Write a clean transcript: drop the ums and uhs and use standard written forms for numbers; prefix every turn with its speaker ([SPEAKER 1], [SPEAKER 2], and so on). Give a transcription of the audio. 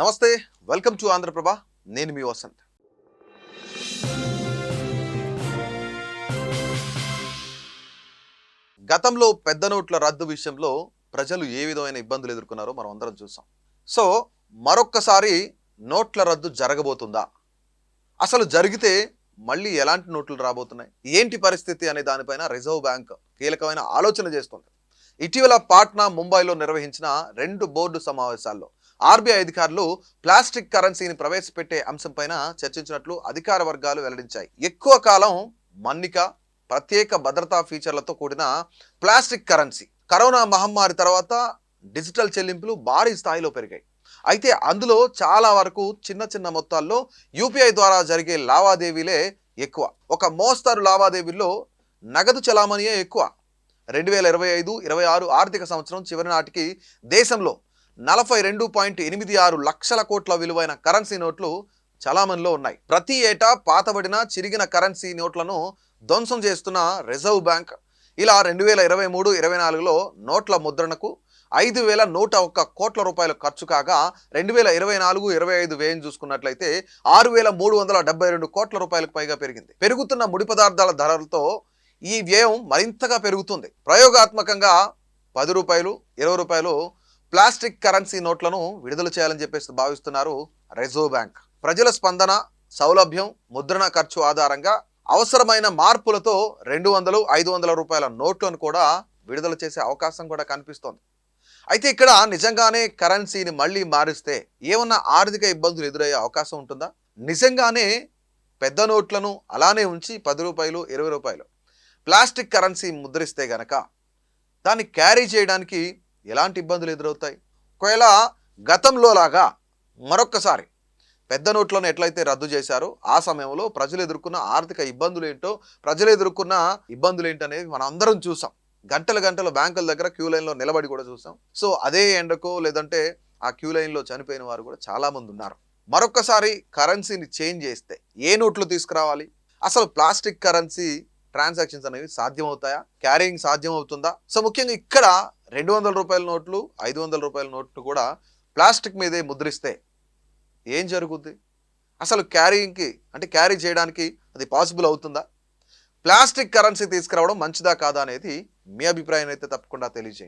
[SPEAKER 1] నమస్తే, welcome to Andhraprabha. నేను మీ వసంత్. గతంలో పెద్ద నోట్ల రద్దు విషయంలో ప్రజలు ఏ విధమైన ఇబ్బందులు ఎదుర్కొన్నారో మనం అందరం చూసాం. సో మరొక్కసారి నోట్ల రద్దు జరగబోతుందా? అసలు జరిగితే మళ్ళీ ఎలాంటి నోట్లు రాబోతున్నాయి, ఏంటి పరిస్థితి అనే దానిపైన రిజర్వ్ బ్యాంక్ కీలకమైన ఆలోచన చేస్తుంది. ఇటీవల పాట్నా, ముంబైలో నిర్వహించిన 2 బోర్డు సమావేశాల్లో ఆర్బీఐ అధికారులు ప్లాస్టిక్ కరెన్సీని ప్రవేశపెట్టే అంశంపైన చర్చించినట్లు అధికార వర్గాలు వెల్లడించాయి. ఎక్కువ కాలం మన్నిక, ప్రత్యేక భద్రతా ఫీచర్లతో కూడిన ప్లాస్టిక్ కరెన్సీ. కరోనా మహమ్మారి తర్వాత డిజిటల్ చెల్లింపులు భారీ స్థాయిలో పెరిగాయి. అయితే అందులో చాలా వరకు చిన్న చిన్న మొత్తాల్లో యూపీఐ ద్వారా జరిగే లావాదేవీలే ఎక్కువ. ఒక మోస్తరు లావాదేవీల్లో నగదు చలామణియే ఎక్కువ. 2025-26 ఆర్థిక సంవత్సరం చివరి నాటికి దేశంలో 42.86 లక్షల కోట్ల విలువైన కరెన్సీ నోట్లు చలామణిలో ఉన్నాయి. ప్రతి ఏటా పాతబడిన, చిరిగిన కరెన్సీ నోట్లను ధ్వంసం చేస్తున్న రిజర్వ్ బ్యాంక్ ఇలా 2023-24లో నోట్ల ముద్రణకు 5,101 కోట్ల రూపాయలు ఖర్చు కాగా 2024-25 వ్యయం చూసుకున్నట్లయితే 6,372 కోట్ల రూపాయలకు పైగా పెరిగింది. పెరుగుతున్న ముడి పదార్థాల ధరలతో ఈ వ్యయం మరింతగా పెరుగుతుంది. ప్రయోగాత్మకంగా 10 రూపాయలు, 20 రూపాయలు ప్లాస్టిక్ కరెన్సీ నోట్లను విడుదల చేయాలని చెప్పేసి భావిస్తున్నారు రిజర్వ్ బ్యాంక్. ప్రజల స్పందన, సౌలభ్యం, ముద్రణ ఖర్చు ఆధారంగా అవసరమైన మార్పులతో 200, 500 రూపాయల నోట్లను కూడా విడుదల చేసే అవకాశం కూడా కనిపిస్తోంది. అయితే ఇక్కడ నిజంగానే కరెన్సీని మళ్ళీ మారిస్తే ఏమన్నా ఆర్థిక ఇబ్బందులు ఎదురయ్యే అవకాశం ఉంటుందా? నిజంగానే పెద్ద నోట్లను అలానే ఉంచి 10 రూపాయలు, 20 రూపాయలు ప్లాస్టిక్ కరెన్సీ ముద్రిస్తే గనక దాన్ని క్యారీ చేయడానికి ఎలాంటి ఇబ్బందులు ఎదురవుతాయి? ఒకవేళ గతంలో లాగా మరొక్కసారి పెద్ద నోట్లను ఎట్లయితే రద్దు చేశారో ఆ సమయంలో ప్రజలు ఎదుర్కొన్న ఆర్థిక ఇబ్బందులు ఏంటో, ప్రజలు ఎదుర్కొన్న ఇబ్బందులు ఏంటనేది మనం అందరం చూసాం. గంటల గంటల బ్యాంకుల దగ్గర క్యూ లైన్లో నిలబడి కూడా చూసాం. సో అదే ఎండకో లేదంటే ఆ క్యూ లైన్లో చనిపోయిన వారు కూడా చాలామంది ఉన్నారు. మరొక్కసారి కరెన్సీని చేంజ్ చేస్తే ఏ నోట్లు తీసుకురావాలి? అసలు ప్లాస్టిక్ కరెన్సీ ట్రాన్సాక్షన్స్ అనేవి సాధ్యమవుతాయా? క్యారింగ్ సాధ్యం అవుతుందా? సో ముఖ్యంగా ఇక్కడ 200 రూపాయల నోట్లు, 500 రూపాయల నోట్లు కూడా ప్లాస్టిక్ మీదే ముద్రిస్తే ఏం జరుగుద్ది? అసలు క్యారీయింగ్కి అంటే క్యారీ చేయడానికి అది పాసిబుల్ అవుతుందా? ప్లాస్టిక్ కరెన్సీ తీసుకురావడం మంచిదా కాదా అనేది మీ అభిప్రాయం అయితే తప్పకుండా తెలియజేయండి.